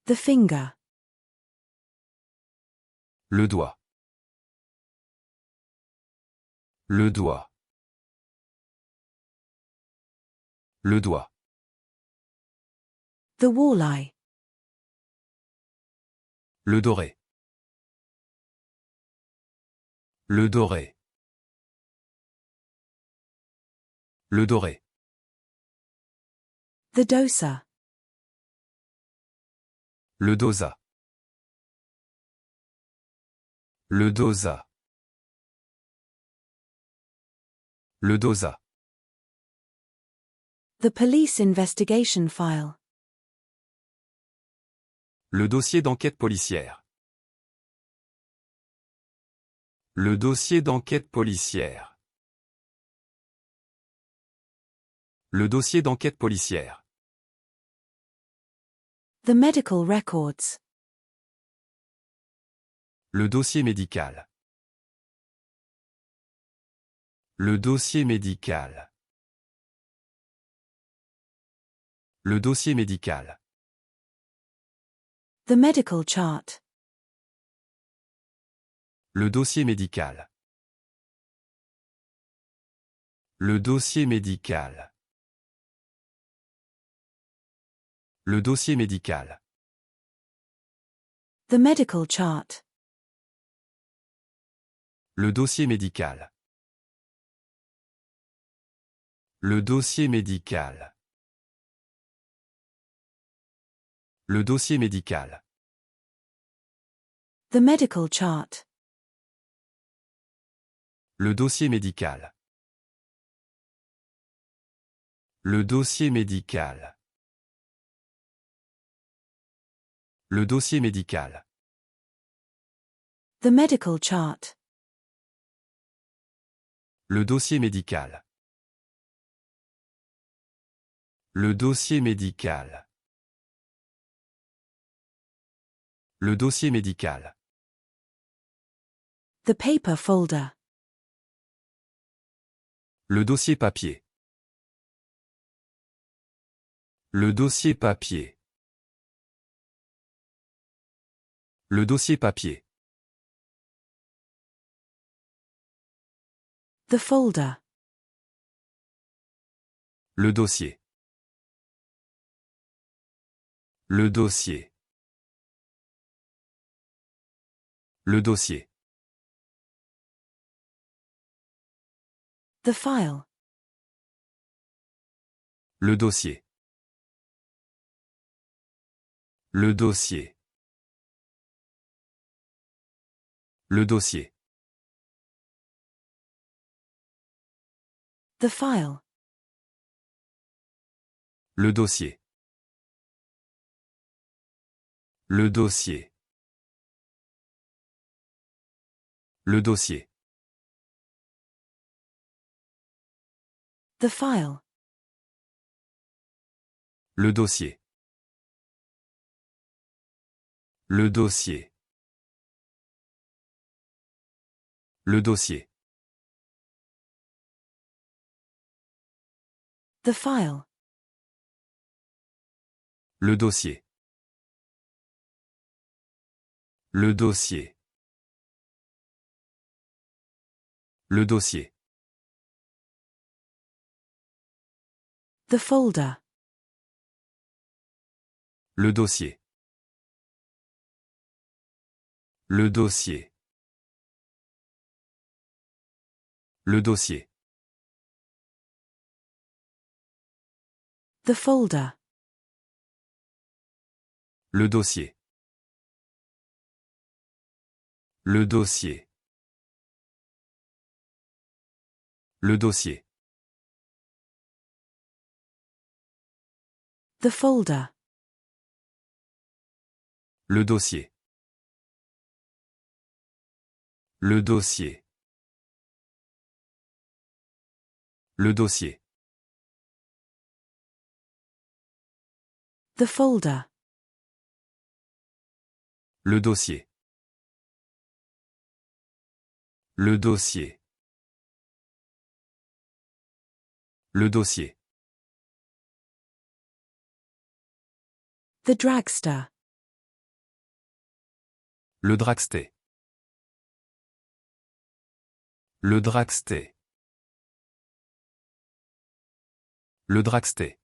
The finger. Le doigt. Le doigt. Le doigt. The walleye. Le doré. Le doré. Le doré. The dosa. Le dosa. Le dosa. Le dosa. The police investigation file. Le dossier d'enquête policière. Le dossier d'enquête policière. Le dossier d'enquête policière. The medical records. Le dossier médical. Le dossier médical. Le dossier médical. The medical chart. Le dossier médical. Le dossier médical. Le dossier médical. The medical chart. Le dossier médical. Le dossier médical. Le dossier médical. The medical chart. Le dossier médical. Le dossier médical. Le dossier médical. The medical chart. Le dossier médical. Le dossier médical. Le dossier médical. The paper folder. Le dossier papier. Le dossier papier. Le dossier papier. The folder. Le dossier. Le dossier. Le dossier. The file. Le dossier. Le dossier. Le dossier. The file. Le dossier. Le dossier. Le dossier. The file. Le dossier. Le dossier. Le dossier. The file. Le dossier. Le dossier. Le dossier. The folder. Le dossier. Le dossier. Le dossier. The folder. Le dossier. Le dossier. Le dossier. The folder. Le dossier. Le dossier. Le dossier. The folder. Le dossier. Le dossier. Le dossier. The dragster. Le dragster. Le dragster. Le dragster.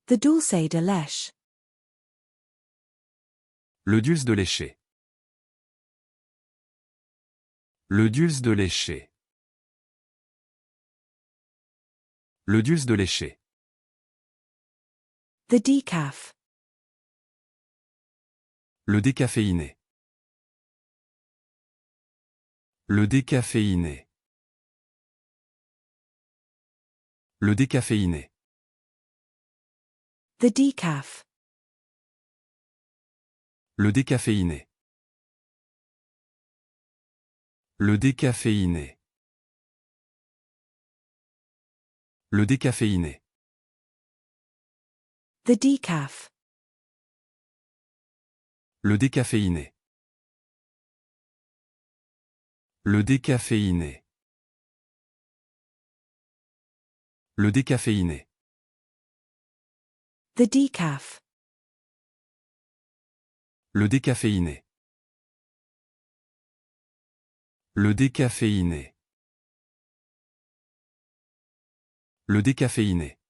The dulce de leche. Le dulce de lécher. Le dulce de lécher. Le dulce de lécher. The decaf. Le décaféiné. Le décaféiné. Le décaféiné. The decaf. Le décaféiné. Le décaféiné. Le décaféiné. The decaf. Le décaféiné. Le décaféiné. Le décaféiné. The decaf. Le décaféiné. Le décaféiné. Le décaféiné.